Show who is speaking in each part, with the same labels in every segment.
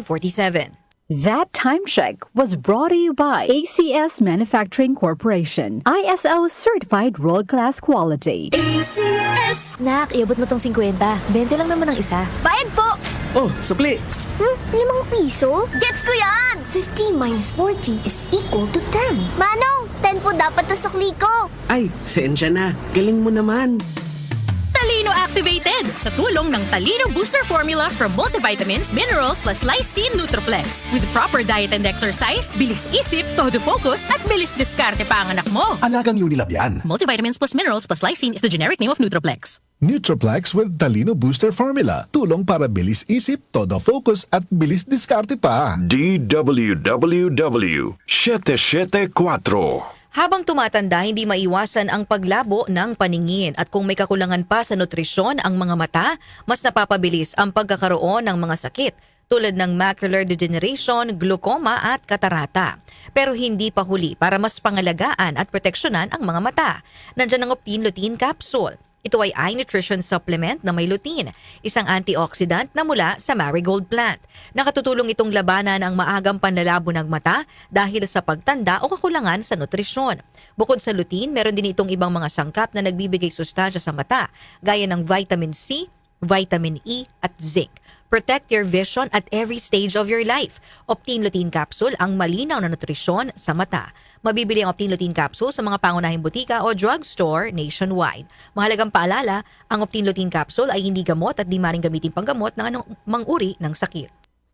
Speaker 1: 47.
Speaker 2: That time check was brought to you by ACS Manufacturing Corporation, ISO certified world-class quality.
Speaker 3: ACS!
Speaker 4: Nak, iabot mo tong 50. 20 lang naman ang isa.
Speaker 3: Bayad po!
Speaker 5: Oh, supli!
Speaker 3: 5 piso? Gets ko yan! 15 minus 40 is equal to 10. Manong, 10 po dapat na sukli ko.
Speaker 5: Ay, sensya na. Galing mo naman.
Speaker 6: Talino Activated sa tulong ng Talino Booster Formula from multivitamins, minerals plus lysine Nutriplex. With proper diet and exercise, bilis isip, todo focus at bilis diskarte pa ang anak mo.
Speaker 7: Alagang Unilab yan.
Speaker 6: Multivitamins plus minerals plus lysine is the generic name of Nutriplex.
Speaker 7: Nutriplex with Talino Booster Formula. Tulong para bilis isip, todo focus at bilis diskarte pa.
Speaker 8: DWWW 774.
Speaker 1: Habang tumatanda, hindi maiwasan ang paglabo ng paningin at kung may kakulangan pa sa nutrisyon ang mga mata, mas napapabilis ang pagkakaroon ng mga sakit tulad ng macular degeneration, glaucoma at katarata. Pero hindi pa huli para mas pangalagaan at proteksyonan ang mga mata. Nandiyan ang Optin Lutein Capsule. Ito ay eye nutrition supplement na may lutein, isang antioxidant na mula sa marigold plant. Nakatutulong itong labanan ang maagang panlalabo ng mata dahil sa pagtanda o kakulangan sa nutrisyon. Bukod sa lutein, meron din itong ibang mga sangkap na nagbibigay sustansya sa mata, gaya ng vitamin C, vitamin E at zinc. Protect your vision at every stage of your life. Optin Lutein Capsule ang malinaw na nutrisyon sa mata. Mabibili ang Optin Lutein Capsule sa mga pangunahing butika o drugstore nationwide. Mahalagang paalala, ang Optin Lutein Capsule ay hindi gamot at di maring gamitin panggamot ng anong mang-uri ng sakit.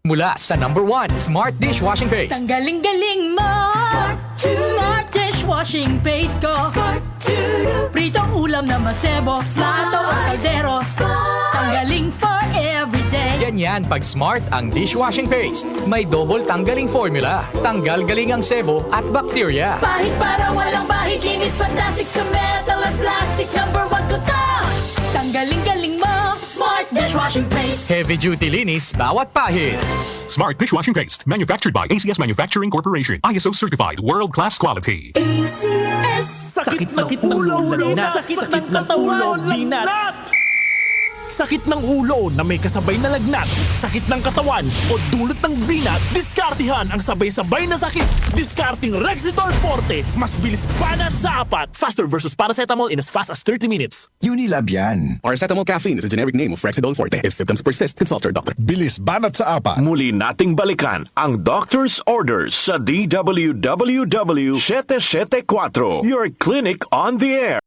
Speaker 9: Mula sa #1 Smart Dishwashing Paste.
Speaker 6: Ang galing-galing mo! Smart Dishwashing Paste ko! Pritong ulam na masebo, plato o kaldero. Tanggaling for everyday.
Speaker 9: Ganyan pag Smart ang dishwashing paste. May double tanggaling formula. Tanggal galing ang sebo at bakterya.
Speaker 6: Bahid para walang bahid, linis fantastic sa metal at plastic. #1 ko to! Tanggaling-galing mo! Smart Dishwashing Paste.
Speaker 9: Heavy duty linis bawat pahid.
Speaker 10: Smart Dishwashing Paste, manufactured by ACS Manufacturing Corporation. ISO certified, world-class quality.
Speaker 6: ACS.
Speaker 5: Sakit ng ulo, sakit ng katawan, binat! Sakit ng ulo na may kasabay na lagnat, sakit ng katawan o dulot ng binat, diskartihan ang sabay-sabay na sakit. Diskarting Rexidol Forte, mas bilis banat sa apat. Faster versus paracetamol in as fast as 30 minutes.
Speaker 7: Unilab yan.
Speaker 11: Paracetamol caffeine is a generic name of Rexidol Forte. If symptoms persist, consult your doctor.
Speaker 7: Bilis banat sa apat.
Speaker 8: Muli nating balikan ang doctor's orders sa DWWW 774. Your clinic on the air.